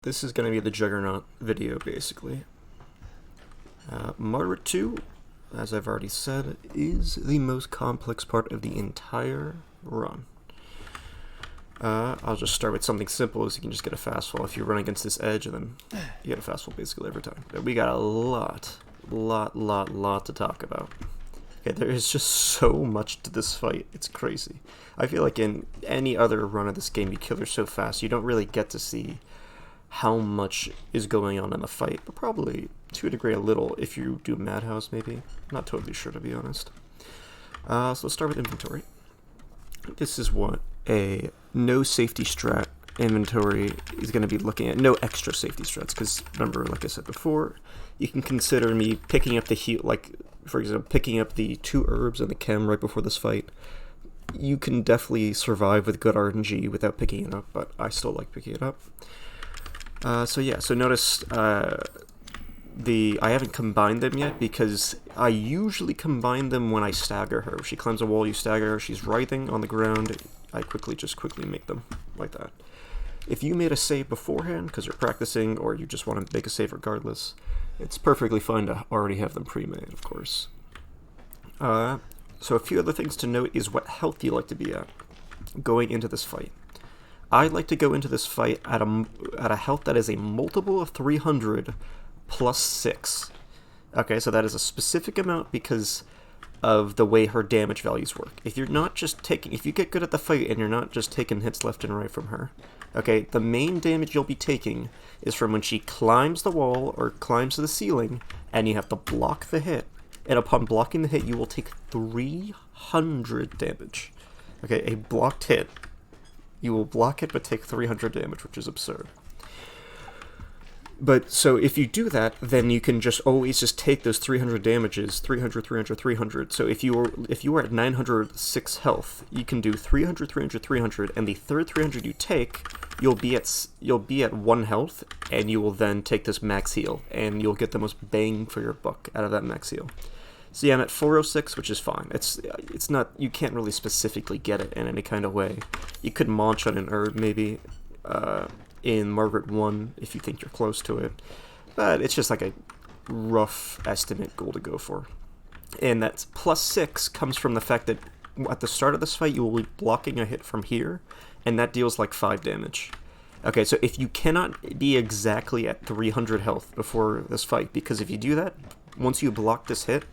this is going to be the Juggernaut video, basically. Marg 2, as I've already said, is the most complex part of the entire run. I'll just start with something simple, so you can just get a fast fall. If you run against this edge, then you get a fast fall basically every time. But we got a lot to talk about. Okay, there is just so much to this fight. It's crazy. I feel like in any other run of this game, you kill her so fast, you don't really get to see how much is going on in the fight, but probably, to a degree, a little if you do Madhouse, maybe. I'm not totally sure, to be honest. So let's start with inventory. This is what a no safety strat inventory is going to be looking at. No extra safety strats, because remember, like I said before, you can consider me picking up the heal, like, for example, picking up the 2 herbs and the chem right before this fight. You can definitely survive with good RNG without picking it up, but I still like picking it up. So notice I haven't combined them yet because I usually combine them when I stagger her. If she climbs a wall, you stagger her, she's writhing on the ground, I quickly make them like that. If you made a save beforehand because you're practicing or you just want to make a save regardless, it's perfectly fine to already have them pre-made, of course. So a few other things to note is what health you like to be at going into this fight. I like to go into this fight at a health that is a multiple of 300 plus 6. Okay, so that is a specific amount because of the way her damage values work. If you get good at the fight and you're not just taking hits left and right from her, okay, the main damage you'll be taking is from when she climbs the wall or climbs to the ceiling and you have to block the hit. And upon blocking the hit, you will take 300 damage. Okay, a blocked hit. You will block it but take 300 damage, which is absurd. But, so if you do that, then you can just always just take those 300 damages, 300, 300, 300. So if you were at 906 health, you can do 300, 300, 300, and the third 300 you take, you'll be at 1 health, and you will then take this max heal, and you'll get the most bang for your buck out of that max heal. So yeah, I'm at 406, which is fine. It's not, you can't really specifically get it in any kind of way. You could launch on an herb, maybe, in Marg 1, if you think you're close to it. But it's just like a rough estimate goal to go for. And that plus 6 comes from the fact that at the start of this fight, you will be blocking a hit from here, and that deals like 5 damage. Okay, so if you cannot be exactly at 300 health before this fight, because if you do that, once you block this hit,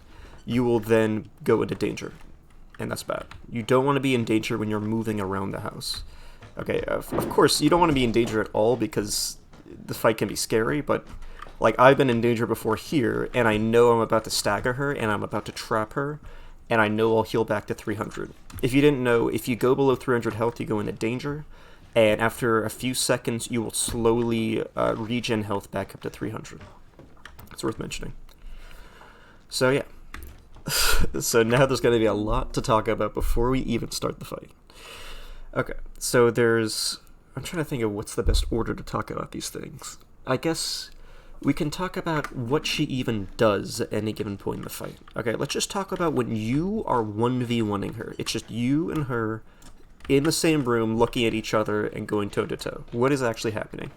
you will then go into danger. And that's bad. You don't want to be in danger when you're moving around the house. Okay, of course, you don't want to be in danger at all because the fight can be scary, but, like, I've been in danger before here, and I know I'm about to stagger her, and I'm about to trap her, and I know I'll heal back to 300. If you didn't know, if you go below 300 health, you go into danger, and after a few seconds, you will slowly regen health back up to 300. It's worth mentioning. So, yeah. So now there's going to be a lot to talk about before we even start the fight. Okay, so I'm trying to think of what's the best order to talk about these things. I guess we can talk about what she even does at any given point in the fight. Okay, let's just talk about when you are 1v1ing her. It's just you and her in the same room looking at each other and going toe-to-toe. What is actually happening?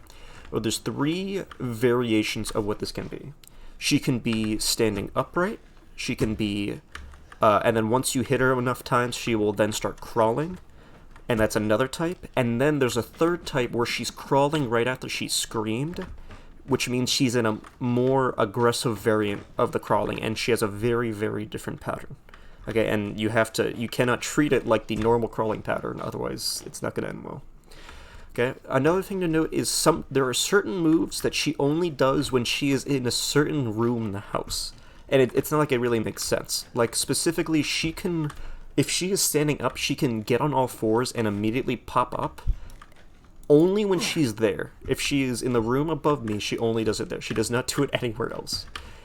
Well, there's 3 variations of what this can be. She can be standing upright. She can be, and then once you hit her enough times, she will then start crawling. And that's another type. And then there's a third type where she's crawling right after she screamed, which means she's in a more aggressive variant of the crawling, and she has a very, very different pattern. Okay, and you cannot treat it like the normal crawling pattern, otherwise it's not going to end well. Okay, another thing to note is there are certain moves that she only does when she is in a certain room in the house. And it's not like it really makes sense. Like, specifically, if she is standing up, she can get on all fours and immediately pop up only when she's there. If she is in the room above me, she only does it there. She does not do it anywhere else.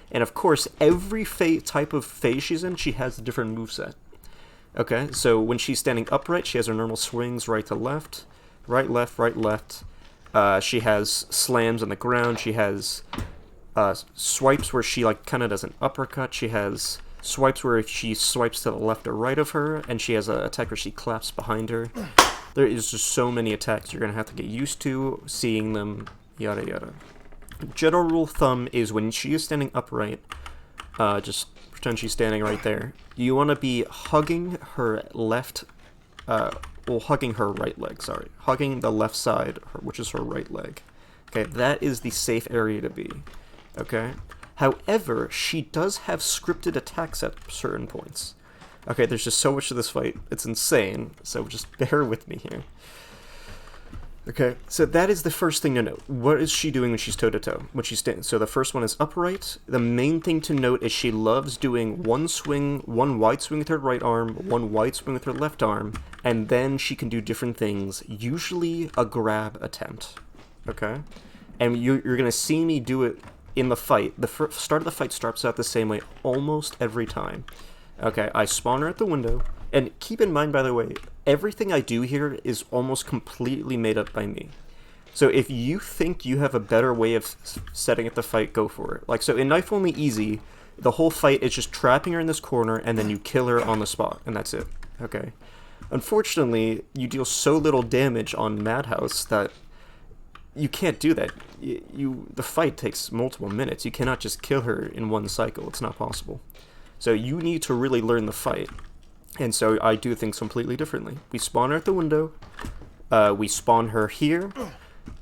And of course, every type of phase she's in, she has a different moveset. Okay, so when she's standing upright, she has her normal swings right to left, right, left, right, left. She has slams on the ground. She has swipes where she kind of does an uppercut. She has swipes where if she swipes to the left or right of her, and she has an attack where she claps behind her. There is just so many attacks you're going to have to get used to seeing them yada yada. General rule of thumb is when she is standing upright, just pretend she's standing right there, you want to be hugging her left, hugging her right leg, sorry. Hugging the left side, which is her right leg. Okay, that is the safe area to be. Okay? However, she does have scripted attacks at certain points. Okay, there's just so much to this fight. It's insane, so just bear with me here. Okay, so that is the first thing to note. What is she doing when she's toe-to-toe? When she's standing? So the first one is upright. The main thing to note is she loves doing one swing, one wide swing with her right arm, one wide swing with her left arm, and then she can do different things, usually a grab attempt. Okay? And you're going to see me do it in the fight. The start of the fight starts out the same way almost every time. Okay, I spawn her at the window, and keep in mind, by the way, everything I do here is almost completely made up by me. So if you think you have a better way of setting up the fight, go for it. Like, so in Knife Only Easy, the whole fight is just trapping her in this corner, and then you kill her on the spot, and that's it. Okay. Unfortunately, you deal so little damage on Madhouse that you can't do that. The fight takes multiple minutes. You cannot just kill her in one cycle. It's not possible. So you need to really learn the fight. And so I do things completely differently. We spawn her at the window, we spawn her here,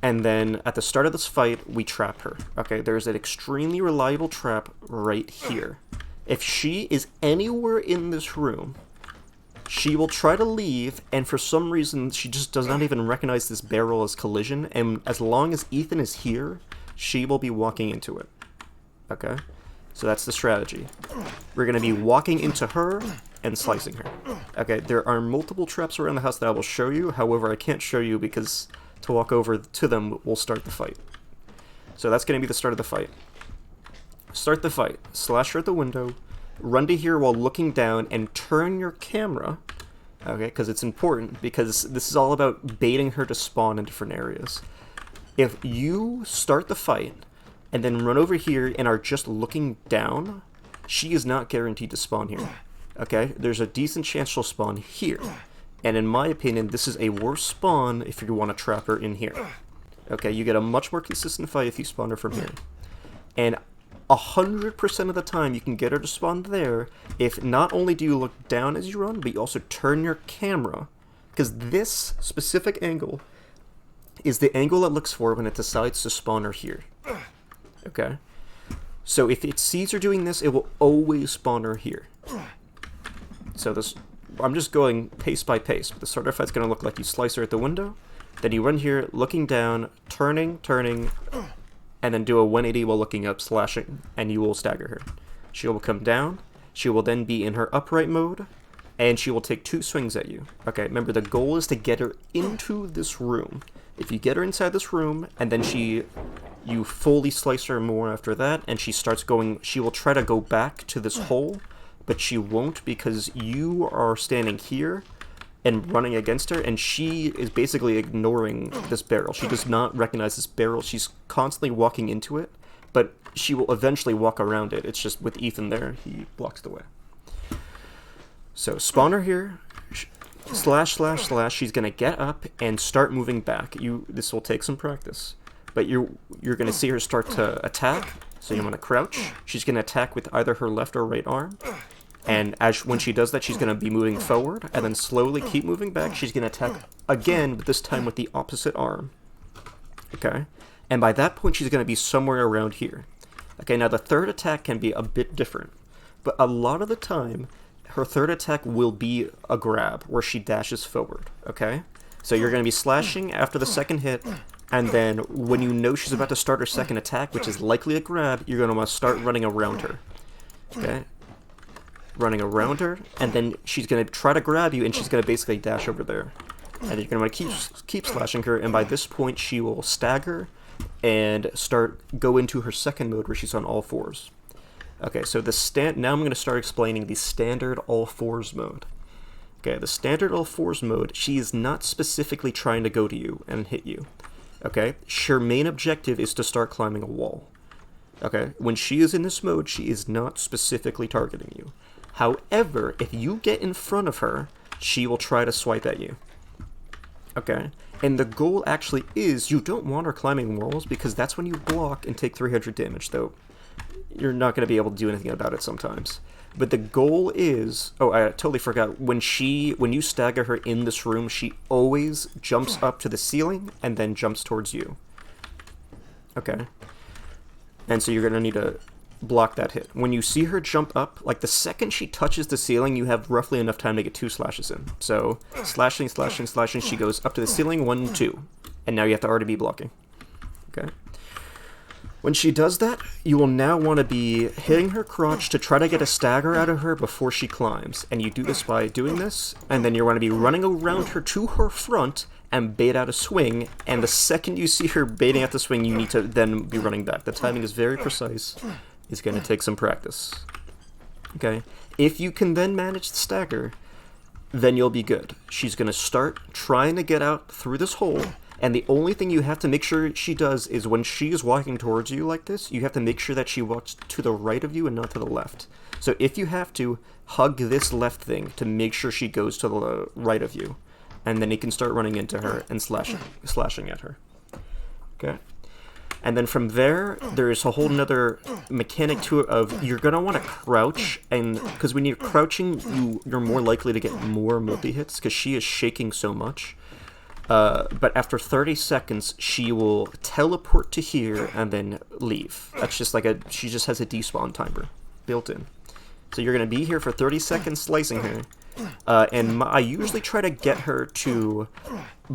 and then at the start of this fight, we trap her. Okay, there's an extremely reliable trap right here. If she is anywhere in this room, she will try to leave, and for some reason, she just does not even recognize this barrel as collision, and as long as Ethan is here, she will be walking into it. Okay? So that's the strategy. We're going to be walking into her and slicing her. Okay, there are multiple traps around the house that I will show you. However, I can't show you because to walk over to them will start the fight. So that's going to be the start of the fight. Start the fight. Slash her at the window. Run to here while looking down and turn your camera. Okay, because it's important because this is all about baiting her to spawn in different areas. If you start the fight and then run over here and are just looking down, she is not guaranteed to spawn here. Okay? There's a decent chance she'll spawn here. And in my opinion, this is a worse spawn if you want to trap her in here. Okay? You get a much more consistent fight if you spawn her from here. And 100% of the time you can get her to spawn there if not only do you look down as you run, but you also turn your camera. Because this specific angle is the angle it looks for when it decides to spawn her here. Okay? So if it sees her doing this, it will always spawn her here. So this, I'm just going pace by pace, but the starter fight's going to look like you slice her at the window, then you run here, looking down, turning, and then do a 180 while looking up, slashing, and you will stagger her. She will come down, she will then be in her upright mode, and she will take 2 swings at you. Okay, remember the goal is to get her into this room. If you get her inside this room, and then you fully slice her more after that, and she starts going, she will try to go back to this hole, but she won't because you are standing here and running against her, and she is basically ignoring this barrel. She does not recognize this barrel. She's constantly walking into it, but she will eventually walk around it. It's just with Ethan there, he blocks the way. So spawn her here, slash, she's going to get up and start moving back. This will take some practice, but you're going to see her start to attack, so you want to crouch. She's going to attack with either her left or right arm. And when she does that, she's going to be moving forward, and then slowly keep moving back. She's going to attack again, but this time with the opposite arm. Okay? And by that point, she's going to be somewhere around here. Okay, now the third attack can be a bit different. But a lot of the time, her third attack will be a grab, where she dashes forward. Okay? So you're going to be slashing after the second hit, and then when you know she's about to start her second attack, which is likely a grab, you're going to want to start running around her. Okay? Running around her, and then she's going to try to grab you, and she's going to basically dash over there. And you're going to want to keep slashing her, and by this point she will stagger and go into her second mode where she's on all fours. Okay, so now I'm going to start explaining the standard all fours mode. Okay, the standard all fours mode, she is not specifically trying to go to you and hit you. Okay, her main objective is to start climbing a wall. Okay, when she is in this mode, she is not specifically targeting you. However, if you get in front of her, she will try to swipe at you. Okay? And the goal actually is you don't want her climbing walls because that's when you block and take 300 damage, though you're not going to be able to do anything about it sometimes. But the goal is... Oh, I totally forgot. When you stagger her in this room, she always jumps up to the ceiling and then jumps towards you. Okay. And so you're going to need to block that hit. When you see her jump up, like the second she touches the ceiling, you have roughly enough time to get 2 slashes in. So slashing, slashing, slashing, she goes up to the ceiling, 1, 2. And now you have to already be blocking. Okay. When she does that, you will now want to be hitting her crotch to try to get a stagger out of her before she climbs. And you do this by doing this, and then you want to be running around her to her front and bait out a swing, and the second you see her baiting out the swing, you need to then be running back. The timing is very precise. It's going to take some practice. Okay? If you can then manage the stagger, then you'll be good. She's going to start trying to get out through this hole, and the only thing you have to make sure she does is when she is walking towards you like this, you have to make sure that she walks to the right of you and not to the left. So if you have to, hug this left thing to make sure she goes to the right of you. And then you can start running into her and slashing at her. Okay? And then from there, there's a whole nother mechanic to it of you're going to want to crouch, and because when you're crouching, you're more likely to get more multi-hits because she is shaking so much. But after 30 seconds, she will teleport to here and then leave. That's just like she just has a despawn timer built in. So you're going to be here for 30 seconds slicing her. And I usually try to get her to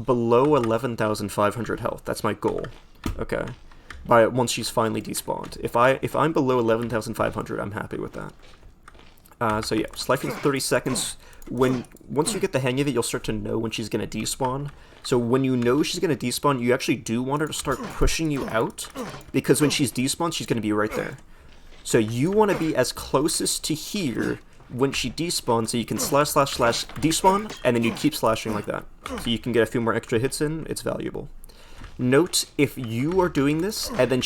below 11,500 health. That's my goal. Okay. Once she's finally despawned. If I'm below 11,500, I'm happy with that. So yeah, slicing for 30 seconds. Once you get the hang of it, you'll start to know when she's going to despawn. So when you know she's going to despawn, you actually do want her to start pushing you out, because when she's despawned, she's going to be right there. So you want to be as closest to here when she despawns, so you can slash, slash, slash, despawn, and then you keep slashing like that. So you can get a few more extra hits in, it's valuable. Note, if you are doing this, and then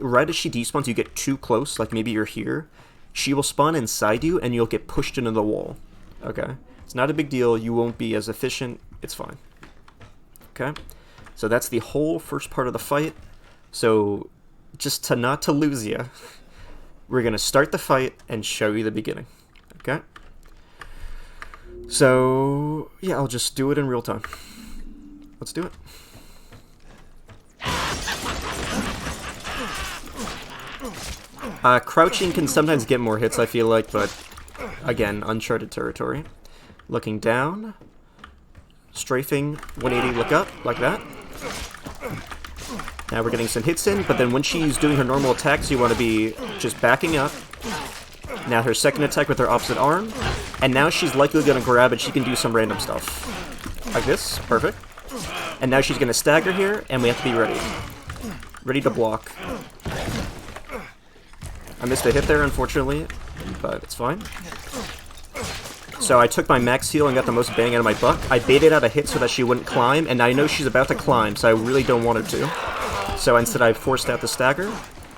right as she despawns, you get too close, like maybe you're here, she will spawn inside you, and you'll get pushed into the wall. Okay? It's not a big deal, you won't be as efficient, it's fine. Okay? So that's the whole first part of the fight. So, just not to lose you, we're going to start the fight and show you the beginning. Okay? So, yeah, I'll just do it in real time. Let's do it. Crouching can sometimes get more hits, I feel like, but again, uncharted territory. Looking down. Strafing, 180, look up, like that. Now we're getting some hits in, but then when she's doing her normal attacks, you want to be just backing up. Now her second attack with her opposite arm, and now she's likely going to grab and she can do some random stuff. Like this, perfect. And now she's going to stagger here, and we have to be ready. Ready to block. I missed a hit there, unfortunately, but it's fine. So I took my max heal and got the most bang out of my buck. I baited out a hit so that she wouldn't climb, and I know she's about to climb, so I really don't want her to. So instead I forced out the stagger,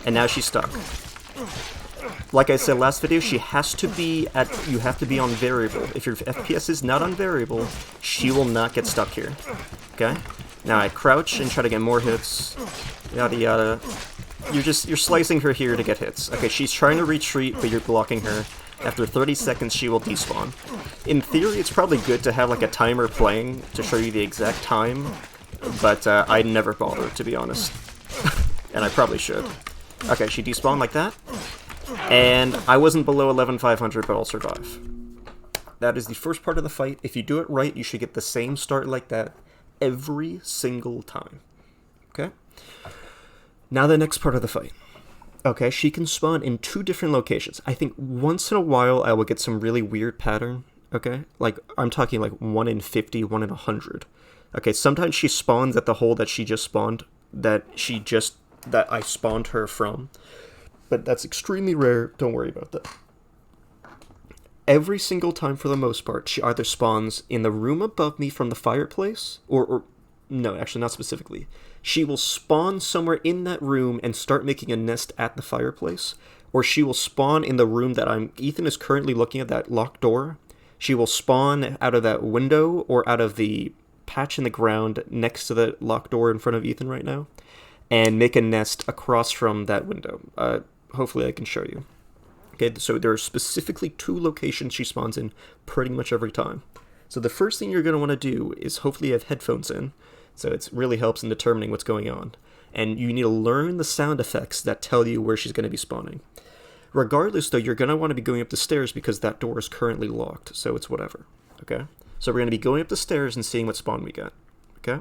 and now she's stuck. Like I said last video, you have to be on variable. If your FPS is not on variable, she will not get stuck here. Okay? Now I crouch and try to get more hits. Yada yada. You're slicing her here to get hits. Okay, she's trying to retreat, but you're blocking her. After 30 seconds, she will despawn. In theory, it's probably good to have like a timer playing to show you the exact time, but I never bother, to be honest. And I probably should. Okay, she despawned like that. And I wasn't below 11,500, but I'll survive. That is the first part of the fight. If you do it right, you should get the same start like that every single time. Okay? Now the next part of the fight. Okay, she can spawn in 2 different locations. I think once in a while I will get some really weird pattern, okay? Like, I'm talking like 1 in 50, 1 in 100. Okay, sometimes she spawns at the hole that she just spawned, that I spawned her from. But that's extremely rare, don't worry about that. Every single time, for the most part, she either spawns in the room above me from the fireplace, or no, actually not specifically. She will spawn somewhere in that room and start making a nest at the fireplace, or she will spawn in the room that Ethan is currently looking at, that locked door. She will spawn out of that window or out of the patch in the ground next to the locked door in front of Ethan right now, and make a nest across from that window. Hopefully I can show you. Okay, so there are specifically 2 locations she spawns in pretty much every time. So the first thing you're going to want to do is hopefully have headphones in, so it really helps in determining what's going on. And you need to learn the sound effects that tell you where she's going to be spawning. Regardless, though, you're going to want to be going up the stairs because that door is currently locked, so it's whatever. Okay? So we're going to be going up the stairs and seeing what spawn we get. Okay?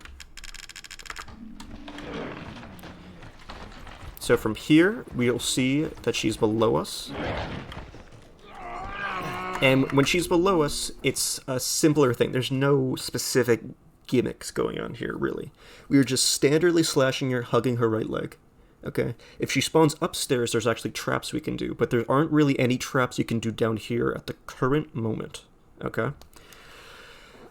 So from here, we'll see that she's below us. And when she's below us, it's a simpler thing. There's no specific gimmicks going on here, really. We are just standardly slashing her, hugging her right leg. Okay? If she spawns upstairs, there's actually traps we can do, but there aren't really any traps you can do down here at the current moment. Okay?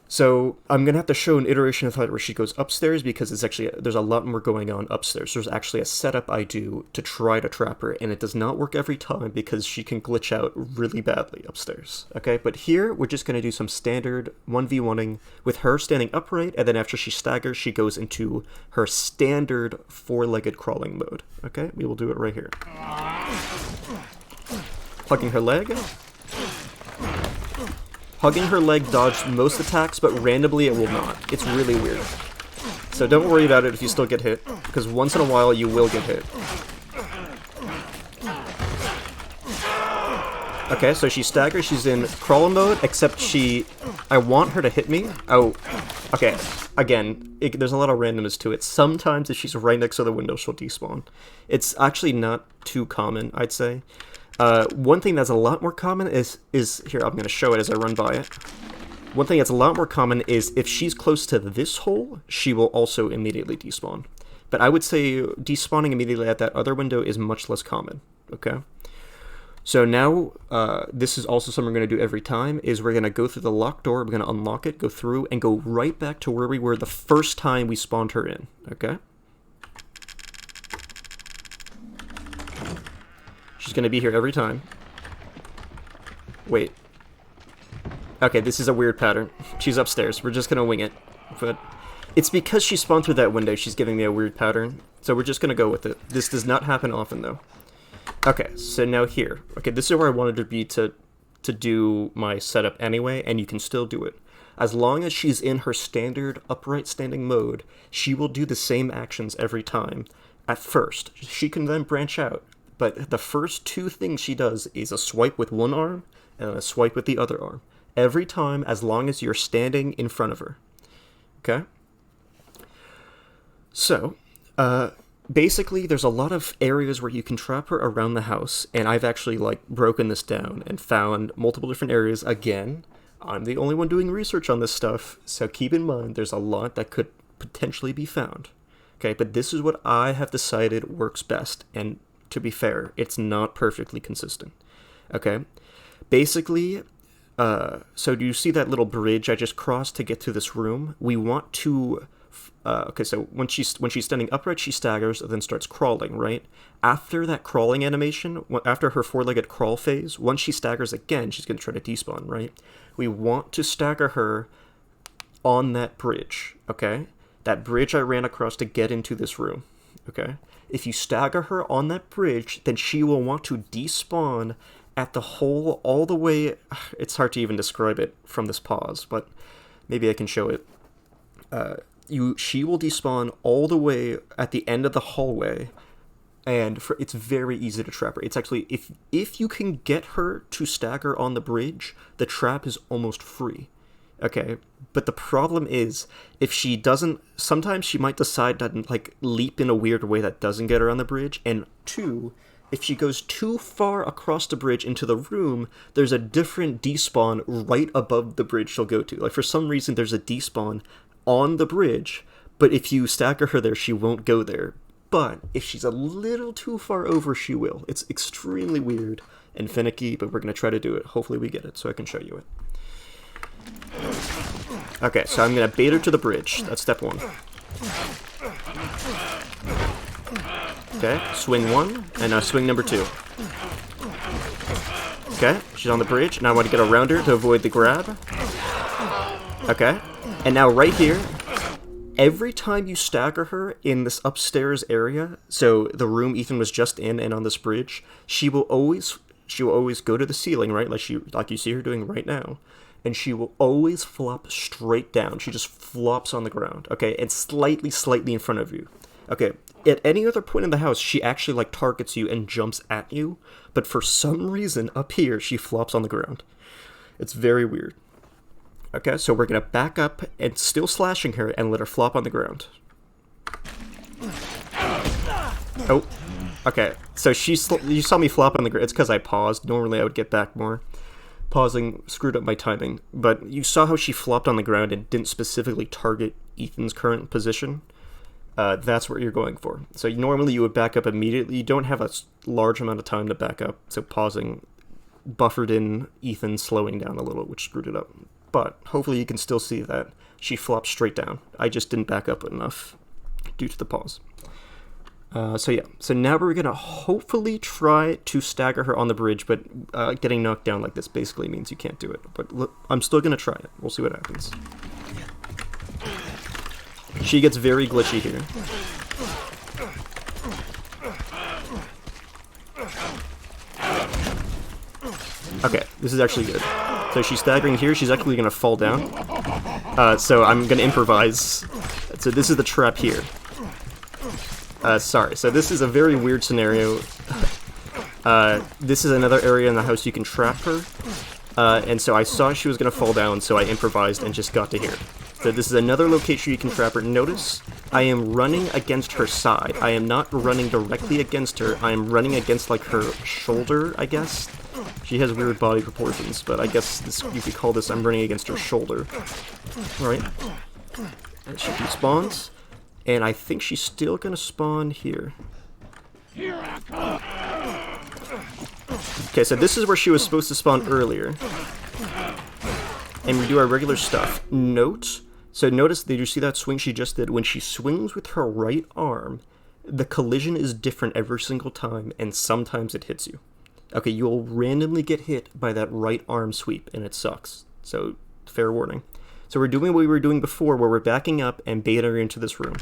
So I'm going to have to show an iteration of that where she goes upstairs because it's actually, there's a lot more going on upstairs. There's actually a setup I do to try to trap her, and it does not work every time because she can glitch out really badly upstairs. Okay, but here we're just going to do some standard 1v1ing with her standing upright, and then after she staggers, she goes into her standard 4-legged crawling mode. Okay, we will do it right here. Hugging her leg. Hugging her leg dodged most attacks, but randomly it will not. It's really weird. So don't worry about it if you still get hit, because once in a while you will get hit. Okay, so she staggers, she's in crawl mode, except I want her to hit me. Oh, okay. Again, there's a lot of randomness to it. Sometimes if she's right next to the window, she'll despawn. It's actually not too common, I'd say. One thing that's a lot more common is here, I'm going to show it as I run by it. One thing that's a lot more common is if she's close to this hole, she will also immediately despawn. But I would say despawning immediately at that other window is much less common, okay? So now, this is also something we're going to do every time, is we're going to go through the locked door, we're going to unlock it, go through, and go right back to where we were the first time we spawned her in, okay? She's going to be here every time. Wait. Okay, this is a weird pattern. She's upstairs. We're just going to wing it. But it's because she spawned through that window, she's giving me a weird pattern. So we're just going to go with it. This does not happen often, though. Okay, so now here. Okay, this is where I wanted to be to do my setup anyway, and you can still do it. As long as she's in her standard upright standing mode, she will do the same actions every time. At first. She can then branch out. But the first 2 things she does is a swipe with one arm and a swipe with the other arm. Every time, as long as you're standing in front of her. Okay? So, basically, there's a lot of areas where you can trap her around the house, and I've actually, broken this down and found multiple different areas. Again, I'm the only one doing research on this stuff, so keep in mind there's a lot that could potentially be found. Okay, but this is what I have decided works best, and to be fair, it's not perfectly consistent. Okay? Basically, so do you see that little bridge I just crossed to get to this room? We want to... okay, so when she's standing upright, she staggers, and then starts crawling, right? After that crawling animation, after her 4-legged crawl phase, once she staggers again, she's going to try to despawn, right? We want to stagger her on that bridge, okay? That bridge I ran across to get into this room, okay? If you stagger her on that bridge, then she will want to despawn at the hole all the way... It's hard to even describe it from this pause, but maybe I can show it. She will despawn all the way at the end of the hallway, and it's very easy to trap her. It's actually... If you can get her to stagger on the bridge, the trap is almost free. Okay, but the problem is, if she doesn't, sometimes she might decide to, leap in a weird way that doesn't get her on the bridge, and 2, if she goes too far across the bridge into the room, there's a different despawn right above the bridge she'll go to. For some reason, there's a despawn on the bridge, but if you stagger her there, she won't go there. But if she's a little too far over, she will. It's extremely weird and finicky, but we're going to try to do it. Hopefully we get it, so I can show you it. Okay, so I'm going to bait her to the bridge. That's step 1. Okay, swing 1, and now swing number 2. Okay, she's on the bridge. Now I want to get around her to avoid the grab. Okay, and now right here, Every time you stagger her in this upstairs area, so the room Ethan was just in and on this bridge, she will always go to the ceiling, right? Like you see her doing right now. And she will always flop straight down. She just flops on the ground, okay? And slightly in front of you. Okay, at any other point in the house, she actually, like, targets you and jumps at you. But for some reason, up here, she flops on the ground. It's very weird. Okay, so we're going to back up and still slashing her and let her flop on the ground. Oh, okay. So you saw me flop on the ground. It's because I paused. Normally I would get back more. Pausing screwed up my timing, but you saw how she flopped on the ground and didn't specifically target Ethan's current position. That's what you're going for. So normally you would back up immediately. You don't have a large amount of time to back up, so pausing buffered in Ethan slowing down a little, which screwed it up. But hopefully you can still see that she flopped straight down. I just didn't back up enough due to the pause. So now we're going to hopefully try to stagger her on the bridge, but getting knocked down like this basically means you can't do it. But look, I'm still going to try it. We'll see what happens. She gets very glitchy here. Okay, this is actually good. So she's staggering here. She's actually going to fall down. So I'm going to improvise. So this is the trap here. Sorry, so this is a very weird scenario. This is another area in the house you can trap her. And so I saw she was going to fall down, so I improvised and just got to here. So this is another location you can trap her. Notice, I am running against her side. I am not running directly against her. I am running against, like, her shoulder, I guess. She has weird body proportions, but I guess you could call this I'm running against her shoulder. Alright. And she spawns. And I think she's still gonna spawn here. Okay, so this is where she was supposed to spawn earlier. And we do our regular stuff. Note, so notice, did you see that swing she just did? When she swings with her right arm, the collision is different every single time, and sometimes it hits you. Okay, you'll randomly get hit by that right arm sweep, and it sucks. So, fair warning. So we're doing what we were doing before, where we're backing up and baiting her into this room.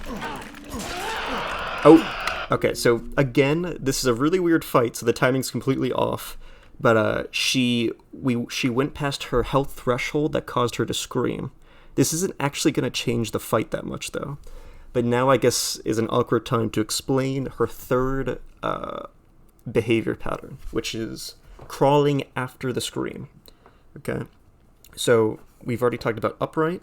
Oh, okay, so again, this is a really weird fight, so the timing's completely off. But she went past her health threshold that caused her to scream. This isn't actually going to change the fight that much, though. But now I guess is an awkward time to explain her third behavior pattern, which is crawling after the scream. Okay, so we've already talked about upright,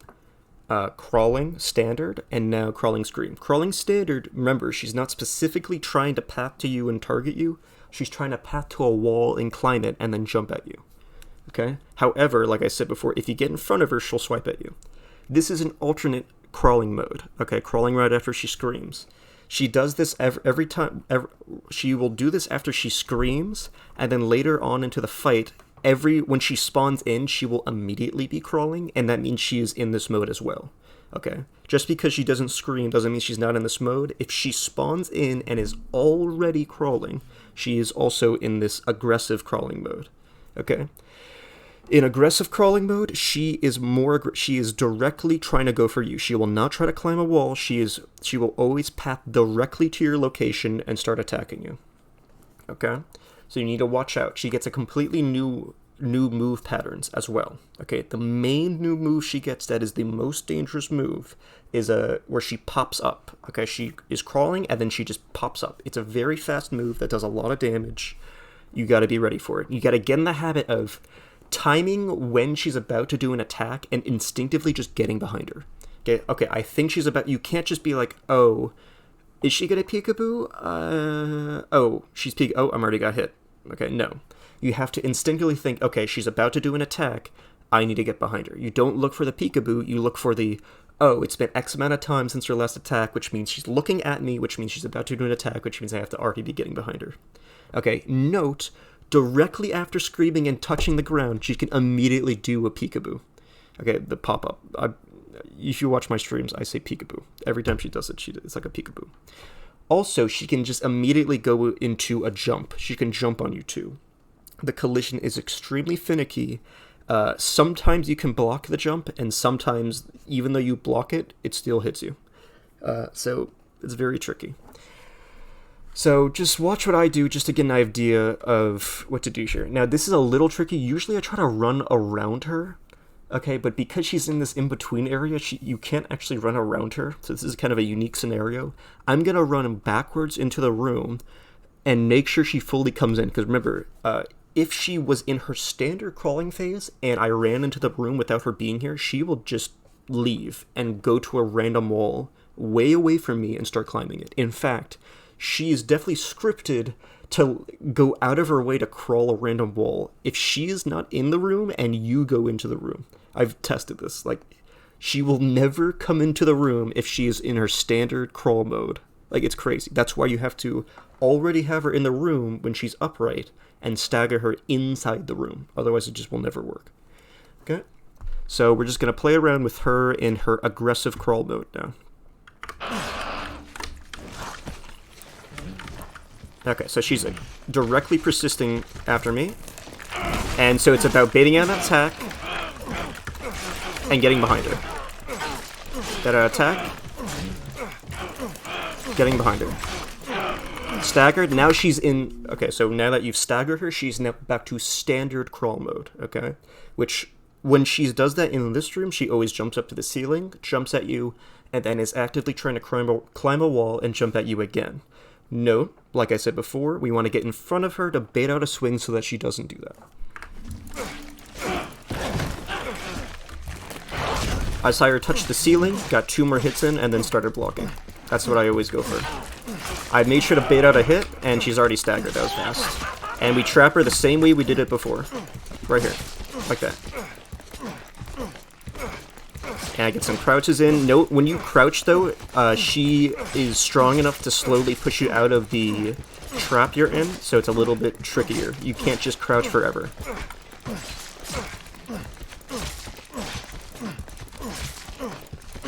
crawling standard, and now crawling scream. Crawling standard, remember, she's not specifically trying to path to you and target you. She's trying to path to a wall and climb it and then jump at you. Okay? However, like I said before, if you get in front of her, she'll swipe at you. This is an alternate crawling mode. Okay, crawling right after she screams. She does this every time. She will do this after she screams, and then later on into the fight, when she spawns in, she will immediately be crawling, and that means she is in this mode as well. Okay? Just because she doesn't scream doesn't mean she's not in this mode. If she spawns in and is already crawling, she is also in this aggressive crawling mode. Okay? In aggressive crawling mode, she is directly trying to go for you. She will not try to climb a wall. She will always path directly to your location and start attacking you. Okay? So you need to watch out. She gets a completely new move patterns as well. Okay, the main new move she gets that is the most dangerous move is where she pops up. Okay, she is crawling and then she just pops up. It's a very fast move that does a lot of damage. You got to be ready for it. You got to get in the habit of timing when she's about to do an attack and instinctively just getting behind her. Okay, I think she's about... You can't just be like, oh, is she gonna peekaboo? Oh, she's peek... Oh, I'm already got hit. Okay, no. You have to instinctively think, okay, she's about to do an attack, I need to get behind her. You don't look for the peekaboo, you look for the, oh, it's been X amount of time since her last attack, which means she's looking at me, which means she's about to do an attack, which means I have to already be getting behind her. Okay, note, directly after screaming and touching the ground, she can immediately do a peekaboo. Okay, the pop-up. If you watch my streams, I say peekaboo. Every time she does it, it's like a peekaboo. Also, she can just immediately go into a jump. She can jump on you too. The collision is extremely finicky. Sometimes you can block the jump, and sometimes, even though you block it, it still hits you. So it's very tricky. So just watch what I do just to get an idea of what to do here. Now, this is a little tricky. Usually I try to run around her, okay? But because she's in this in-between area, you can't actually run around her. So this is kind of a unique scenario. I'm going to run backwards into the room and make sure she fully comes in. Because remember, if she was in her standard crawling phase and I ran into the room without her being here, she will just leave and go to a random wall way away from me and start climbing it. In fact, she is definitely scripted to go out of her way to crawl a random wall if she is not in the room and you go into the room. I've tested this. Like, she will never come into the room if she is in her standard crawl mode. Like, it's crazy. That's why you have to already have her in the room when she's upright and stagger her inside the room. Otherwise, it just will never work. Okay? So we're just going to play around with her in her aggressive crawl mode now. Okay, so she's directly persisting after me. And so it's about baiting out an attack and getting behind her. Get an attack. Getting behind her. Staggered. Now she's in... Okay, so now that you've staggered her, she's now back to standard crawl mode, okay? Which, when she does that in this room, she always jumps up to the ceiling, jumps at you, and then is actively trying to climb a wall and jump at you again. Note, like I said before, we want to get in front of her to bait out a swing so that she doesn't do that. I saw her touch the ceiling, got 2 more hits in, and then started blocking. That's what I always go for. I made sure to bait out a hit, and she's already staggered. That was fast. And we trap her the same way we did it before. Right here. Like that. And I get some crouches in. Note, when you crouch, though, she is strong enough to slowly push you out of the trap you're in, so it's a little bit trickier. You can't just crouch forever.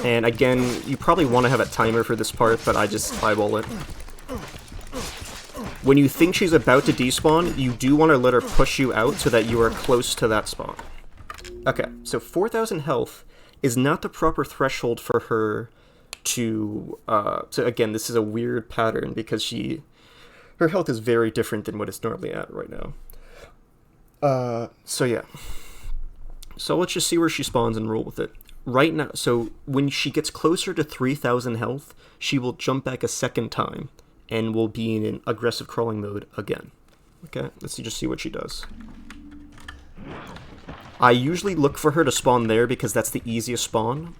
And again, you probably want to have a timer for this part, but I just eyeball it. When you think she's about to despawn, you do want to let her push you out so that you are close to that spot. Okay, so 4,000 health is not the proper threshold for her to... so again, this is a weird pattern because her health is very different than what it's normally at right now. So yeah. So let's just see where she spawns and roll with it. Right now, so when she gets closer to 3,000 health, she will jump back a second time and will be in an aggressive crawling mode again. Okay, let's just see what she does. I usually look for her to spawn there because that's the easiest spawn,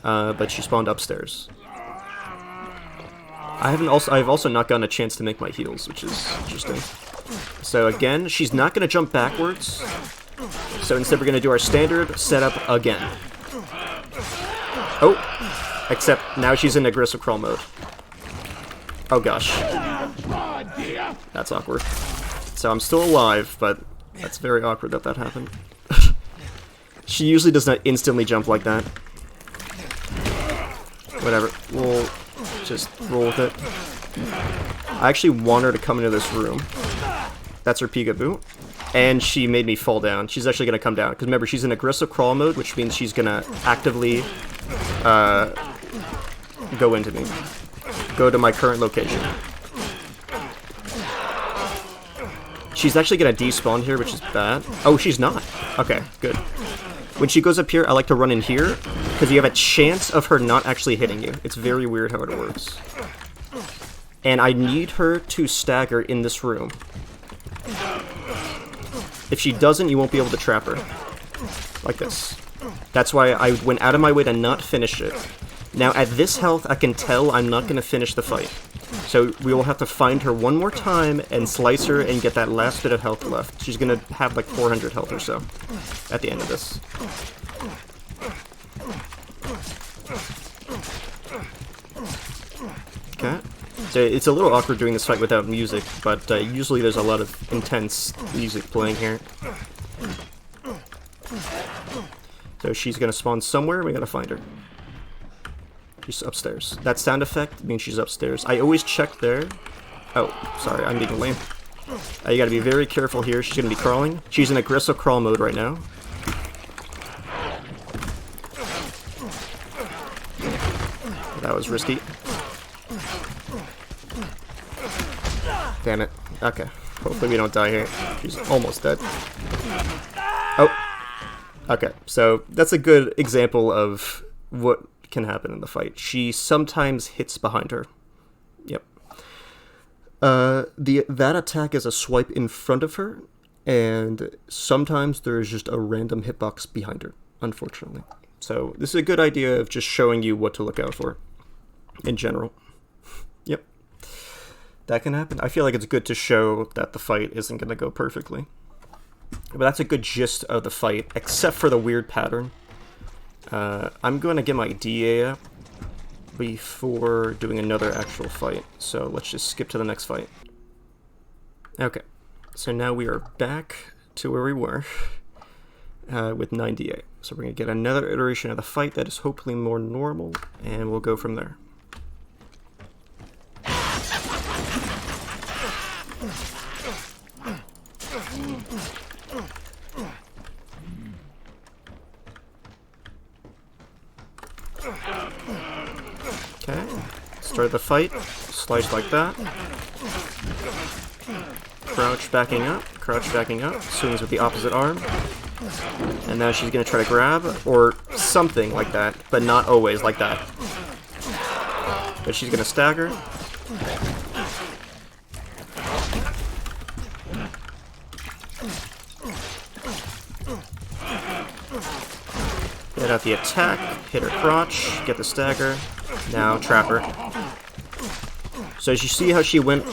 but she spawned upstairs. I've also not gotten a chance to make my heals, which is interesting. So again, she's not going to jump backwards, so instead we're going to do our standard setup again. Oh, except now she's in aggressive crawl mode. Oh gosh. That's awkward. So I'm still alive, but that's very awkward that that happened. She usually does not instantly jump like that. Whatever, we'll just roll with it. I actually want her to come into this room. That's her peekaboo. And she made me fall down. She's actually going to come down. Because remember, she's in aggressive crawl mode, which means she's going to actively go into me. Go to my current location. She's actually going to despawn here, which is bad. Oh, she's not. Okay, good. When she goes up here, I like to run in here, because you have a chance of her not actually hitting you. It's very weird how it works. And I need her to stagger in this room. If she doesn't, you won't be able to trap her. Like this. That's why I went out of my way to not finish it. Now, at this health, I can tell I'm not going to finish the fight. So we will have to find her one more time and slice her and get that last bit of health left. She's going to have like 400 health or so at the end of this. Okay. So it's a little awkward doing this fight without music, but usually there's a lot of intense music playing here. So she's going to spawn somewhere, and we got to find her. She's upstairs. That sound effect means she's upstairs. I always check there. Oh, sorry, I'm being lame. You gotta be very careful here. She's gonna be crawling. She's in aggressive crawl mode right now. That was risky. Damn it. Okay. Hopefully we don't die here. She's almost dead. Oh. Okay, so that's a good example of what can happen in the fight. She sometimes hits behind her. Yep. That attack is a swipe in front of her, and sometimes there's just a random hitbox behind her, unfortunately. So this is a good idea of just showing you what to look out for in general. Yep. That can happen. I feel like it's good to show that the fight isn't going to go perfectly. But that's a good gist of the fight, except for the weird pattern. I'm going to get my DA up before doing another actual fight. So let's just skip to the next fight. Okay. So now we are back to where we were with 9 DA. So we're going to get another iteration of the fight that is hopefully more normal, and we'll go from there. Okay, start the fight, slice like that. Crouch backing up, swings with the opposite arm. And now she's going to try to grab, or something like that, but not always like that. But she's going to stagger. Get out the attack, hit her crotch, get the stagger, now trap her. So as you see how she went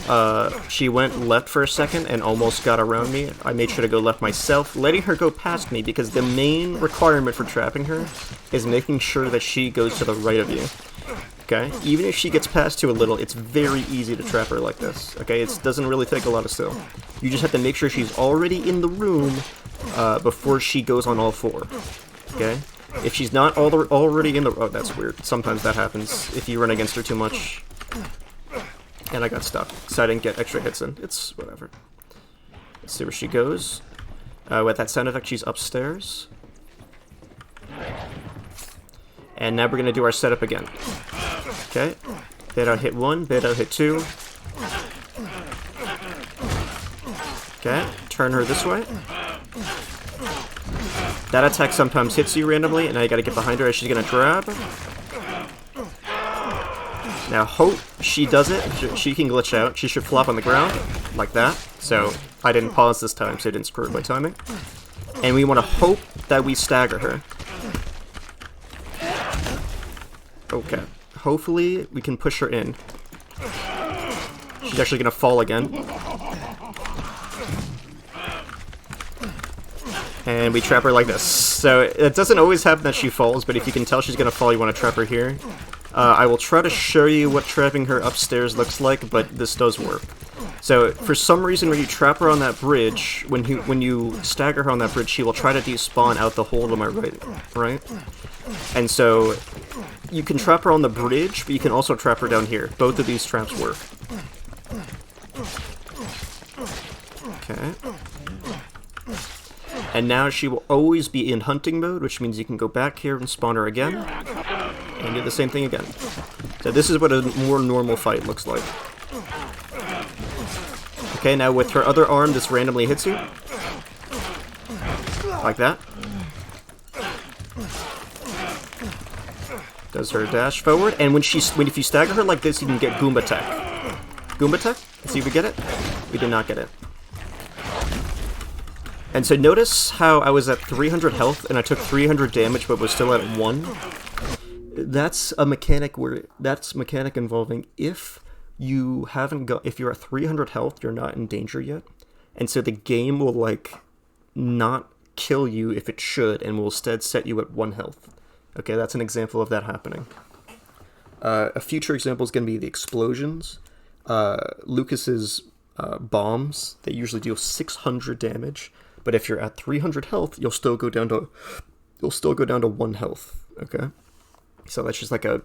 left for a second and almost got around me, I made sure to go left myself, letting her go past me, because the main requirement for trapping her is making sure that she goes to the right of you. Okay? Even if she gets past you a little, it's very easy to trap her like this. Okay? It doesn't really take a lot of skill. You just have to make sure she's already in the room before she goes on all four. Okay? If she's not already in the... Oh, that's weird. Sometimes that happens if you run against her too much. And I got stuck, so I didn't get extra hits in. It's whatever. Let's see where she goes. With that sound effect, she's upstairs. And now we're going to do our setup again. Okay. Bait out hit 1, bait out hit 2. Okay, turn her this way. That attack sometimes hits you randomly, and now you gotta get behind her as she's gonna grab. Now hope she does it. She can glitch out. She should flop on the ground, like that. So I didn't pause this time, so it didn't screw up my timing. And we want to hope that we stagger her. Okay. Hopefully we can push her in. She's actually gonna fall again. And we trap her like this. So it doesn't always happen that she falls, but if you can tell she's gonna fall, you want to trap her here. I will try to show you what trapping her upstairs looks like, but this does work. So for some reason, when you trap her on that bridge, when you stagger her on that bridge, she will try to despawn out the hole to my right? And so you can trap her on the bridge, but you can also trap her down here. Both of these traps work. Okay. And now she will always be in hunting mode, which means you can go back here and spawn her again, and do the same thing again. So this is what a more normal fight looks like. Okay, now with her other arm, this randomly hits you. Like that. Does her dash forward, and if you stagger her like this, you can get Goomba Tech. Goomba Tech? Let's see if we get it. We did not get it. And so notice how I was at 300 health and I took 300 damage but was still at 1. That's a mechanic involving if you're at 300 health, you're not in danger yet. And so the game will like not kill you if it should and will instead set you at 1 health. Okay, that's an example of that happening. A future example is going to be the explosions. Lucas's bombs, they usually deal 600 damage. But if you're at 300 health, you'll still go down to 1 health. Okay, so that's just like a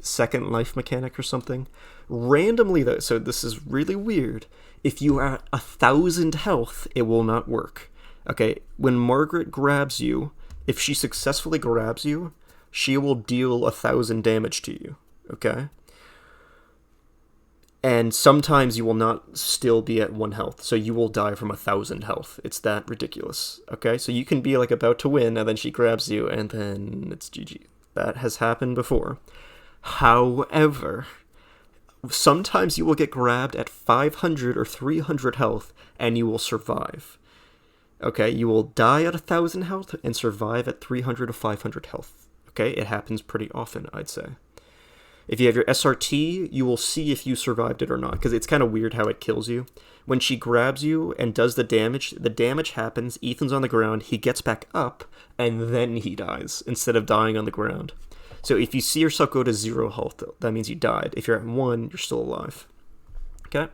second life mechanic or something. Randomly though, so this is really weird. If you are at 1,000 health, it will not work. Okay, when Margaret grabs you, if she successfully grabs you, she will deal 1,000 damage to you. okay? And sometimes you will not still be at 1 health, so you will die from 1,000 health. It's that ridiculous, okay? So you can be, like, about to win, and then she grabs you, and then it's GG. That has happened before. However, sometimes you will get grabbed at 500 or 300 health, and you will survive. Okay, you will die at 1,000 health and survive at 300 or 500 health. Okay, it happens pretty often, I'd say. If you have your SRT, you will see if you survived it or not, because it's kind of weird how it kills you. When she grabs you and does the damage happens, Ethan's on the ground, he gets back up, and then he dies, instead of dying on the ground. So if you see yourself go to 0 health, that means you died. If you're at 1, you're still alive. Okay?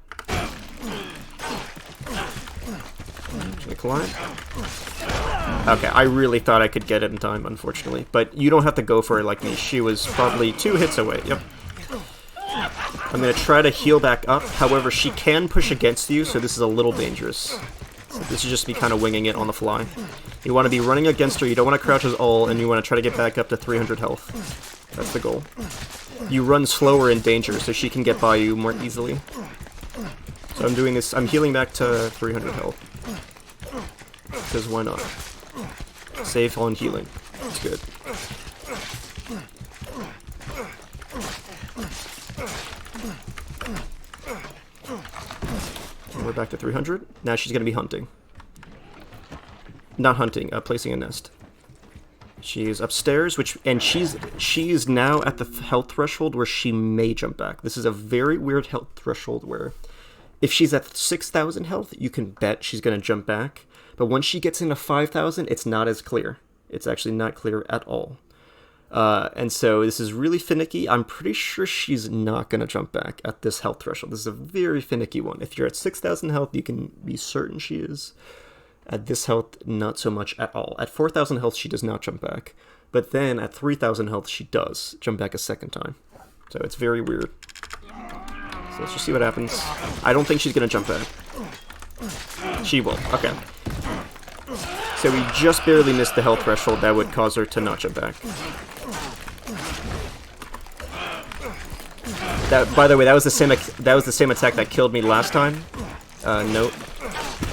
Should I climb? Okay, I really thought I could get it in time, unfortunately. But you don't have to go for it like me. She was probably 2 hits away. Yep. I'm going to try to heal back up. However, she can push against you, so this is a little dangerous. So this is just me kind of winging it on the fly. You want to be running against her, you don't want to crouch as all, and you want to try to get back up to 300 health. That's the goal. You run slower in danger, so she can get by you more easily. So I'm doing this, I'm healing back to 300 health. Because why not? Save on healing. It's good. And we're back to 300. Now she's going to be hunting. Not hunting, placing a nest. She is upstairs, and she's now at the health threshold where she may jump back. This is a very weird health threshold where if she's at 6,000 health, you can bet she's going to jump back. But once she gets into 5,000, it's not as clear. It's actually not clear at all. And so this is really finicky. I'm pretty sure she's not going to jump back at this health threshold. This is a very finicky one. If you're at 6,000 health, you can be certain she is. At this health, not so much at all. At 4,000 health, she does not jump back. But then at 3,000 health, she does jump back a second time. So it's very weird. So let's just see what happens. I don't think she's going to jump back. She will. Okay. So we just barely missed the health threshold that would cause her to not jump back. That, by the way, that was the same attack that killed me last time. Note.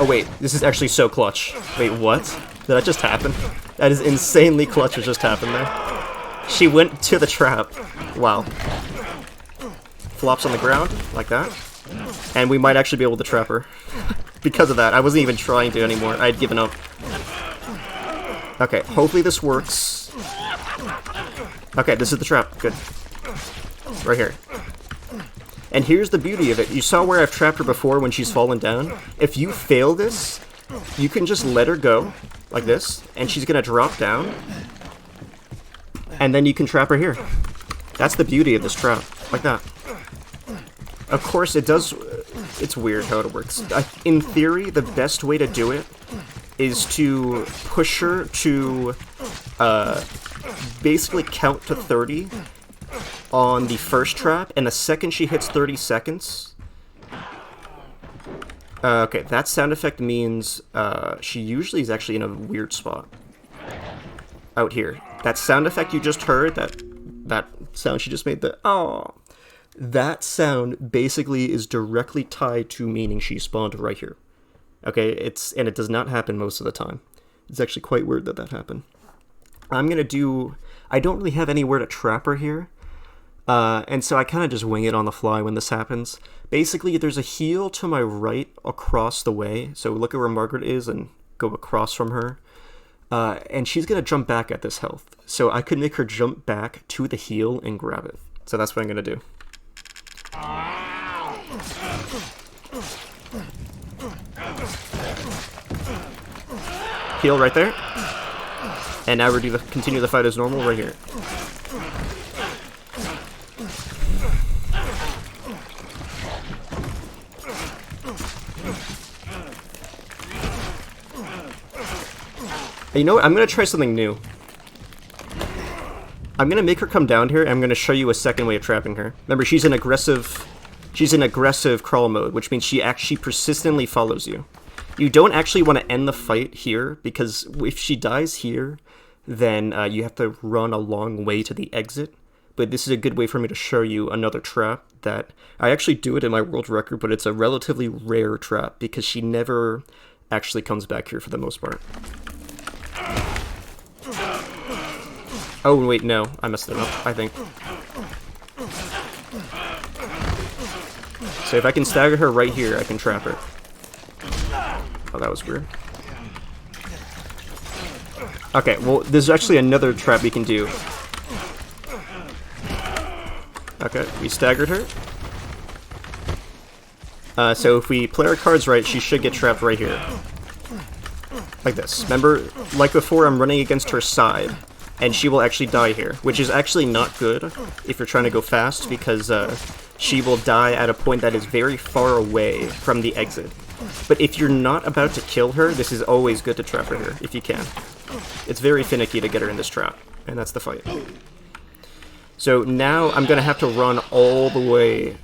Oh wait, this is actually so clutch. Wait, what? Did that just happen? That is insanely clutch what just happened there. She went to the trap. Wow. Flops on the ground, like that. And we might actually be able to trap her. Because of that, I wasn't even trying to anymore. I had given up. Okay, hopefully this works. Okay, this is the trap. Good. Right here. And here's the beauty of it. You saw where I've trapped her before when she's fallen down? If you fail this, you can just let her go, like this, and she's gonna drop down. And then you can trap her here. That's the beauty of this trap. Like that. Of course, it does... It's weird how it works. In theory, the best way to do it is to push her to basically count to 30 on the first trap, and the second she hits 30 seconds... okay, that sound effect means she usually is actually in a weird spot. Out here. That sound effect you just heard, that sound she just made, that sound basically is directly tied to meaning she spawned right here. Okay, and it does not happen most of the time. It's actually quite weird that that happened. I don't really have anywhere to trap her here. And so I kind of just wing it on the fly when this happens. Basically, there's a heal to my right across the way. So look at where Margaret is and go across from her. And she's going to jump back at this health. So I could make her jump back to the heal and grab it. So that's what I'm going to do. Heal right there. And now we're continue the fight as normal right here. You know what? I'm going to try something new. I'm going to make her come down here, and I'm going to show you a second way of trapping her. Remember, she's in aggressive crawl mode, which means she actually persistently follows you. You don't actually want to end the fight here, because if she dies here, then you have to run a long way to the exit. but this is a good way for me to show you another trap that I actually do it in my world record, but it's a relatively rare trap because she never actually comes back here for the most part. Oh, wait, no. I messed it up, I think. So if I can stagger her right here, I can trap her. Oh, that was weird. Okay, well, there's actually another trap we can do. Okay, we staggered her. So if we play our cards right, she should get trapped right here. Like this. Remember, like before, I'm running against her side, and she will actually die here, which is actually not good if you're trying to go fast, because she will die at a point that is very far away from the exit. But if you're not about to kill her, this is always good to trap her here, if you can. It's very finicky to get her in this trap, and that's the fight. So now I'm going to have to run all the way,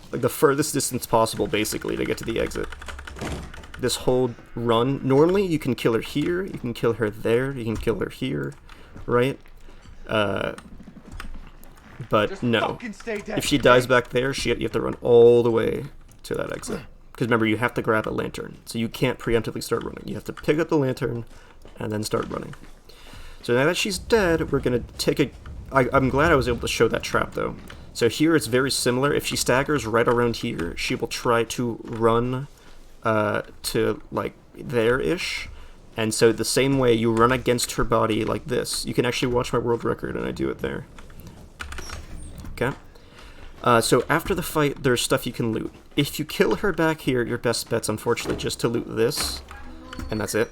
like the furthest distance possible, basically, to get to the exit. This whole run, normally you can kill her here, you can kill her there, you can kill her here, right? But no. If she dies back there, you have to run all the way to that exit. Because remember, you have to grab a lantern, so you can't preemptively start running. You have to pick up the lantern and then start running. So now that she's dead, we're going to take a... I'm glad I was able to show that trap, though. So here it's very similar. If she staggers right around here, she will try to run to, like, there-ish. And so the same way, you run against her body like this. You can actually watch my world record, and I do it there. Okay? So after the fight, there's stuff you can loot. If you kill her back here, your best bet's unfortunately just to loot this, and that's it.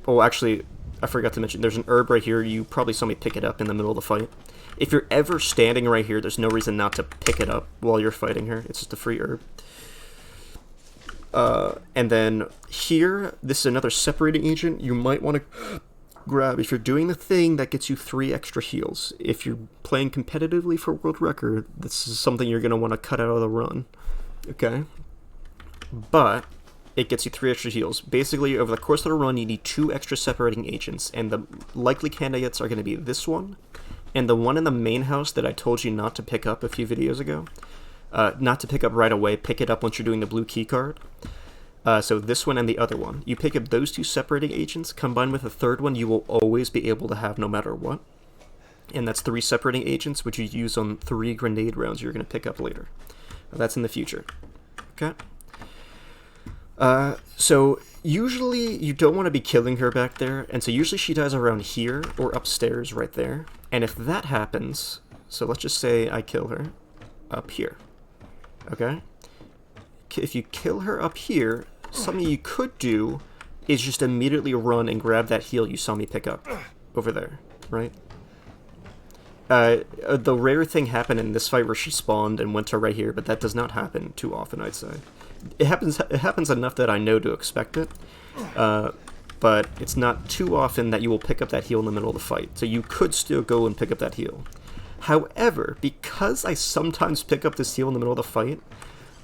Oh, actually, I forgot to mention, there's an herb right here. You probably saw me pick it up in the middle of the fight. If you're ever standing right here, there's no reason not to pick it up while you're fighting her. It's just a free herb. And then here, this is another separating agent you might want to grab if you're doing the thing that gets you 3 extra heals. If you're playing competitively for world record, this is something you're going to want to cut out of the run. Okay? But it gets you 3 extra heals. Basically, over the course of the run, you need 2 extra separating agents, and the likely candidates are going to be this one, and the one in the main house that I told you not to pick up a few videos ago. Not to pick up right away, pick it up once you're doing the blue key card. So this one and the other one. You pick up those 2 separating agents, combined with a third one you will always be able to have no matter what. And that's 3 separating agents, which you use on 3 grenade rounds you're going to pick up later. That's in the future. Okay? So usually you don't want to be killing her back there, and so usually she dies around here or upstairs right there. And if that happens, so let's just say I kill her up here. Okay? If you kill her up here, something you could do is just immediately run and grab that heal you saw me pick up over there, right? The rare thing happened in this fight where she spawned and went to right here, but that does not happen too often, I'd say. It happens enough that I know to expect it, but it's not too often that you will pick up that heal in the middle of the fight, so you could still go and pick up that heal. However, because I sometimes pick up this heal in the middle of the fight,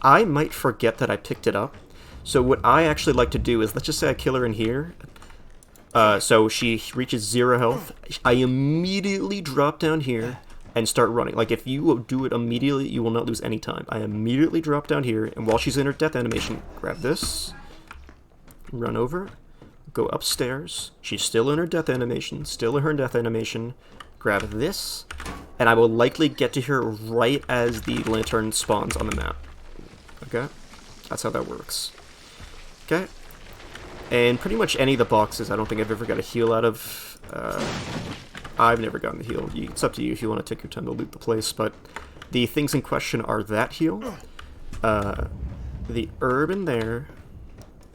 I might forget that I picked it up. So what I actually like to do is, let's just say I kill her in here. So she reaches 0 health. I immediately drop down here and start running. Like, if you will do it immediately, you will not lose any time. I immediately drop down here, and while she's in her death animation, grab this, run over, go upstairs. She's still in her death animation, grab this, and I will likely get to her right as the lantern spawns on the map. Okay? That's how that works. Okay? And pretty much any of the boxes, I don't think I've ever got a heal out of. I've never gotten the heal. It's up to you if you want to take your time to loot the place, but the things in question are that heal, the herb in there,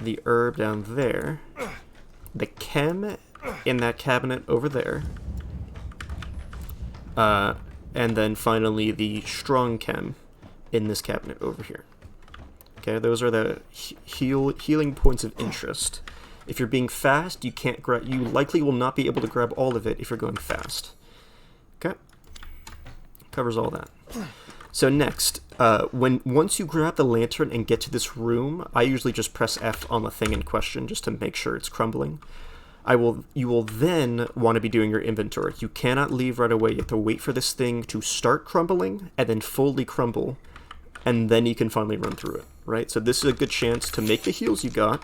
the herb down there, the chem in that cabinet over there, and then finally the strong chem in this cabinet over here. Okay, those are the healing points of interest. If you're being fast, you likely will not be able to grab all of it if you're going fast. Okay, covers all that. So next, once you grab the lantern and get to this room, I usually just press F on the thing in question just to make sure it's crumbling. You will then want to be doing your inventory. You cannot leave right away. You have to wait for this thing to start crumbling and then fully crumble, and then you can finally run through it, right? So this is a good chance to make the heals you got,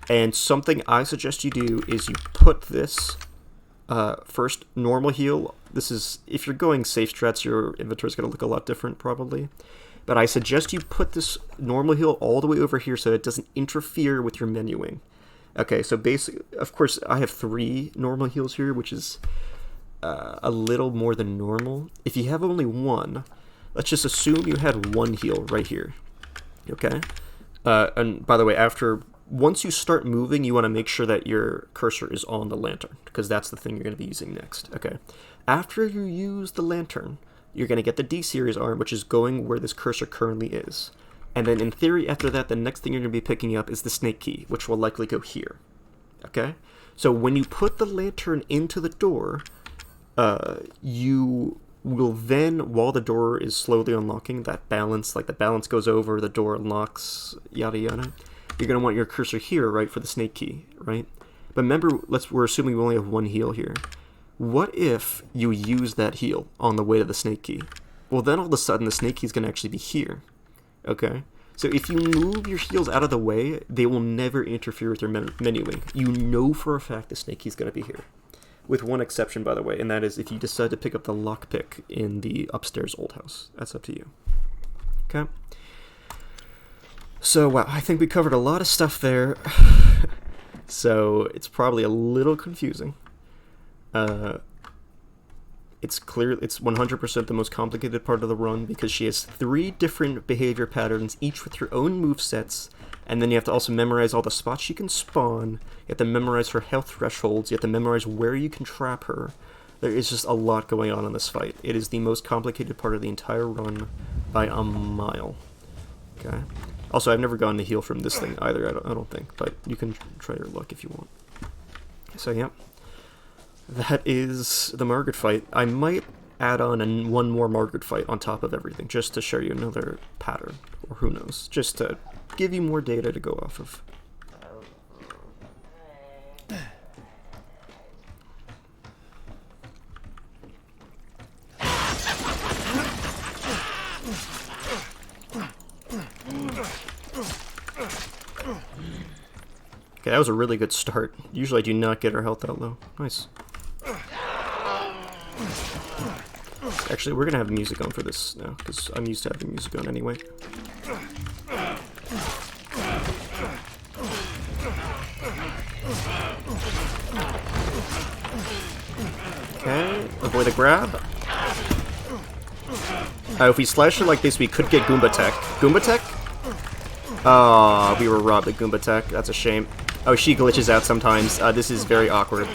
and something I suggest you do is you put this first normal heal. This is, if you're going safe strats, your inventory is going to look a lot different probably. But I suggest you put this normal heal all the way over here so it doesn't interfere with your menuing. Okay, so basically, of course, I have 3 normal heals here, which is a little more than normal. If you have only 1, let's just assume you had 1 heal right here. Okay? And by the way, once you start moving, you want to make sure that your cursor is on the lantern, because that's the thing you're going to be using next. Okay? After you use the lantern, you're going to get the D-series arm, which is going where this cursor currently is. And then in theory, after that, the next thing you're going to be picking up is the snake key, which will likely go here. Okay? So when you put the lantern into the door, you will then, while the door is slowly unlocking, that balance, like the balance goes over, the door unlocks, yada yada, you're going to want your cursor here, right, for the snake key, right? But remember, we're assuming we only have 1 heal here. What if you use that heal on the way to the snake key? Well, then all of a sudden, the snake key is going to actually be here. Okay, so if you move your heals out of the way, they will never interfere with your menuing. You know for a fact the snake key is going to be here. With one exception, by the way, and that is if you decide to pick up the lockpick in the upstairs old house. That's up to you. Okay? So, wow, I think we covered a lot of stuff there. So, it's probably a little confusing. It's clear it's 100% the most complicated part of the run because she has 3 different behavior patterns, each with her own movesets, and then you have to also memorize all the spots she can spawn, you have to memorize her health thresholds, you have to memorize where you can trap her. There is just a lot going on in this fight. It is the most complicated part of the entire run by a mile. Okay. Also, I've never gotten a heal from this thing either, I don't think, but you can try your luck if you want. So, yeah. That is the Margaret fight. I might add on one more Margaret fight on top of everything, just to show you another pattern, or who knows, just to give you more data to go off of. Okay, that was a really good start. Usually I do not get her health that low. Nice. Actually, we're gonna have music on for this now, because I'm used to having music on anyway. Okay, avoid the grab. If we slash her like this, we could get Goomba Tech. Goomba Tech? Oh, we were robbed of Goomba Tech. That's a shame. Oh, she glitches out sometimes. This is very awkward.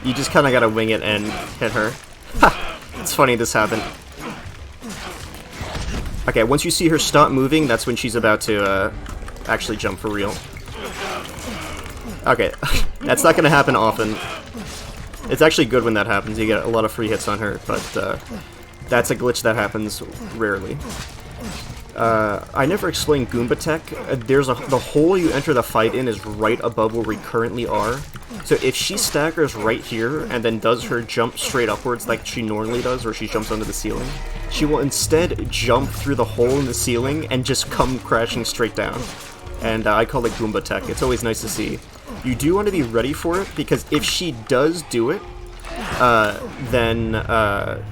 You just kind of gotta wing it and hit her. Ha! It's funny this happened. Okay, once you see her stop moving, that's when she's about to actually jump for real. Okay, that's not gonna happen often. It's actually good when that happens. You get a lot of free hits on her, but that's a glitch that happens rarely. I never explained Goomba Tech. The hole you enter the fight in is right above where we currently are. So if she staggers right here and then does her jump straight upwards like she normally does, or she jumps onto the ceiling, she will instead jump through the hole in the ceiling and just come crashing straight down. And I call it Goomba Tech. It's always nice to see. You do want to be ready for it, because if she does do it, then let's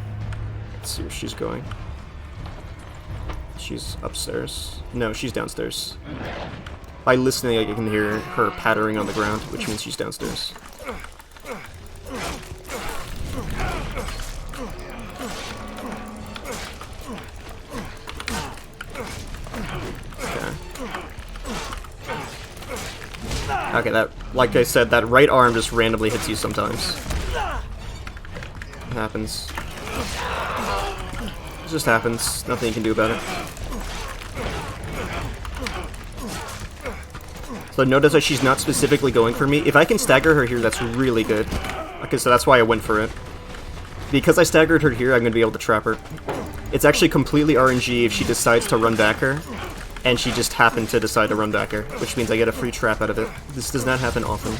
see where she's going. She's upstairs. No, she's downstairs. By listening, I can hear her pattering on the ground, which means she's downstairs. Okay, that, like I said, that right arm just randomly hits you sometimes. It happens. It just happens. Nothing you can do about it. So notice that she's not specifically going for me. If I can stagger her here, that's really good. Okay, so that's why I went for it. Because I staggered her here, I'm going to be able to trap her. It's actually completely RNG if she decides to run back her, and she just happened to decide to run back her, which means I get a free trap out of it. This does not happen often.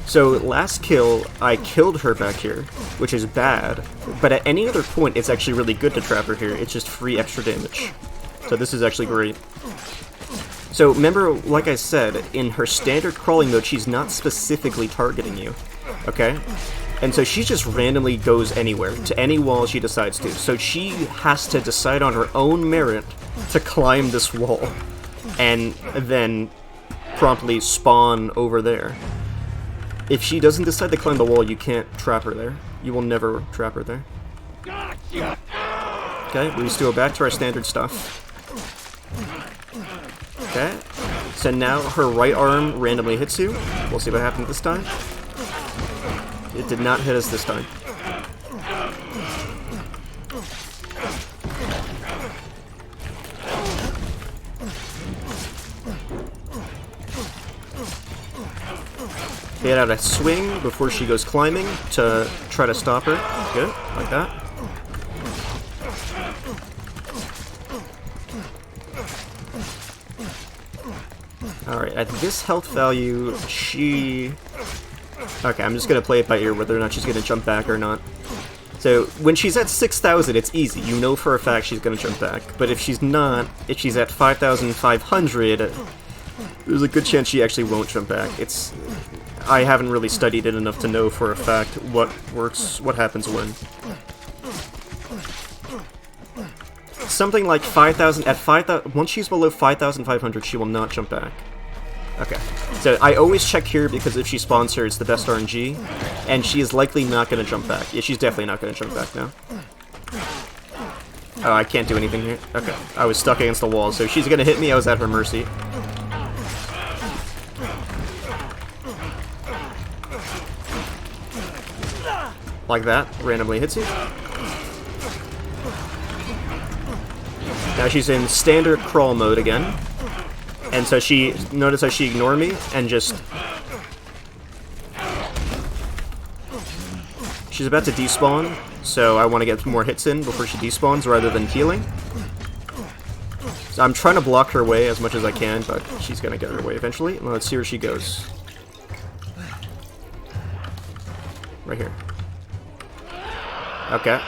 So last kill, I killed her back here, which is bad, but at any other point it's actually really good to trap her here. It's just free extra damage. So this is actually great. So remember, like I said, in her standard crawling mode, she's not specifically targeting you, okay? And so she just randomly goes anywhere, to any wall she decides to. So she has to decide on her own merit to climb this wall, and then promptly spawn over there. If she doesn't decide to climb the wall, you can't trap her there. You will never trap her there. Okay, we just go back to our standard stuff. Okay, so now her right arm randomly hits you. We'll see what happens this time. It did not hit us this time. Get out a swing before she goes climbing to try to stop her. Good, like that. Alright, at this health value, she... Okay, I'm just gonna play it by ear whether or not she's gonna jump back or not. So, when she's at 6,000, it's easy. You know for a fact she's gonna jump back. But if she's not, if she's at 5,500, there's a good chance she actually won't jump back. I haven't really studied it enough to know for a fact what works, what happens when. Something like 5,000, at 5,000, once she's below 5,500, she will not jump back. Okay, so I always check here because if she spawns here, it's the best RNG, and she is likely not going to jump back. Yeah, she's definitely not going to jump back now. Oh, I can't do anything here. Okay, I was stuck against the wall, so if she's going to hit me, I was at her mercy. Like that, randomly hits you. Now she's in standard crawl mode again. And so she, notice how she ignored me and just... She's about to despawn, so I want to get some more hits in before she despawns rather than healing. So I'm trying to block her way as much as I can, but she's going to get her way eventually. Well, let's see where she goes. Right here. Okay.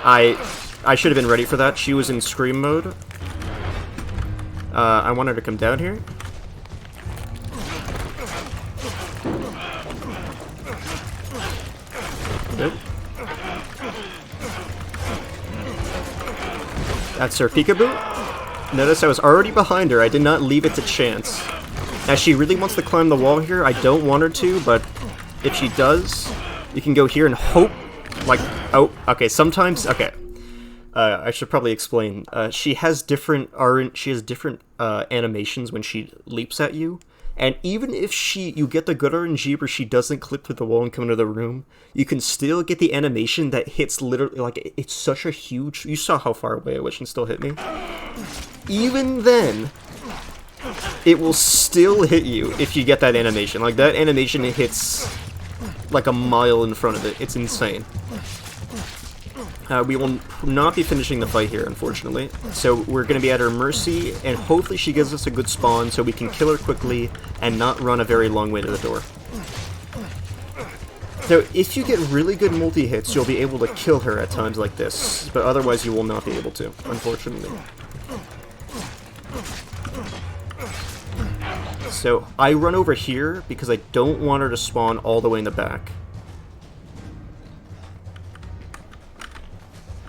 I should have been ready for that. She was in scream mode. I want her to come down here. Good. That's her peekaboo. Notice I was already behind her. I did not leave it to chance. Now she really wants to climb the wall here. I don't want her to, but if she does, you can go here and hope. Like, oh, okay, sometimes, okay. I should probably explain. She has different animations when she leaps at you, and even if you get the good RNG where she doesn't clip through the wall and come into the room, you can still get the animation that hits literally, like, it's such a huge... You saw how far away I was and still hit me. Even then, it will still hit you if you get that animation. Like, that animation hits like a mile in front of it. It's insane. We will not be finishing the fight here, unfortunately. So we're going to be at her mercy, and hopefully she gives us a good spawn so we can kill her quickly and not run a very long way to the door. So if you get really good multi-hits, you'll be able to kill her at times like this, but otherwise you will not be able to, unfortunately. So I run over here because I don't want her to spawn all the way in the back.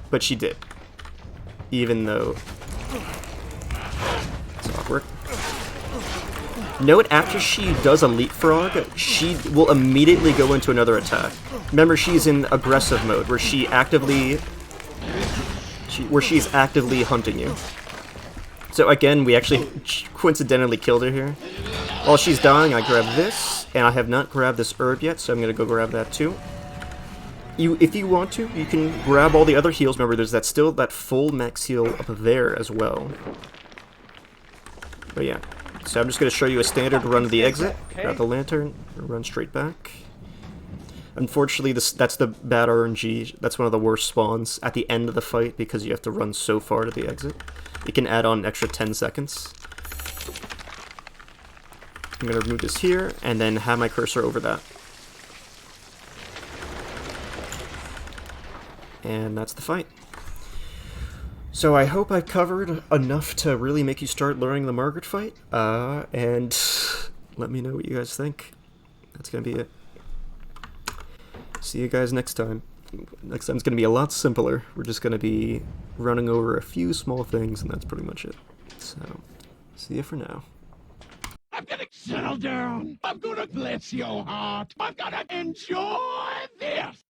But she did. Even though... It's awkward. Note, after she does a leapfrog, she will immediately go into another attack. Remember, she's in aggressive mode, where she's actively hunting you. So again, we actually coincidentally killed her here. While she's dying, I grab this, and I have not grabbed this herb yet, so I'm going to go grab that too. If you want to, you can grab all the other heals. Remember, there's still that full max heal up there as well. But yeah, so I'm just going to show you a standard run to the exit. Grab the lantern, run straight back. Unfortunately, that's the bad RNG. That's one of the worst spawns at the end of the fight because you have to run so far to the exit. You can add on an extra 10 seconds. I'm going to remove this here and then have my cursor over that. and that's the fight. So I hope I've covered enough to really make you start learning the Margaret fight, and let me know what you guys think. That's gonna be it. See you guys next time. Next time's gonna be a lot simpler. We're just gonna be running over a few small things, and that's pretty much it. So, see you for now. I'm gonna settle down. I'm gonna bless your heart. I'm gonna enjoy this.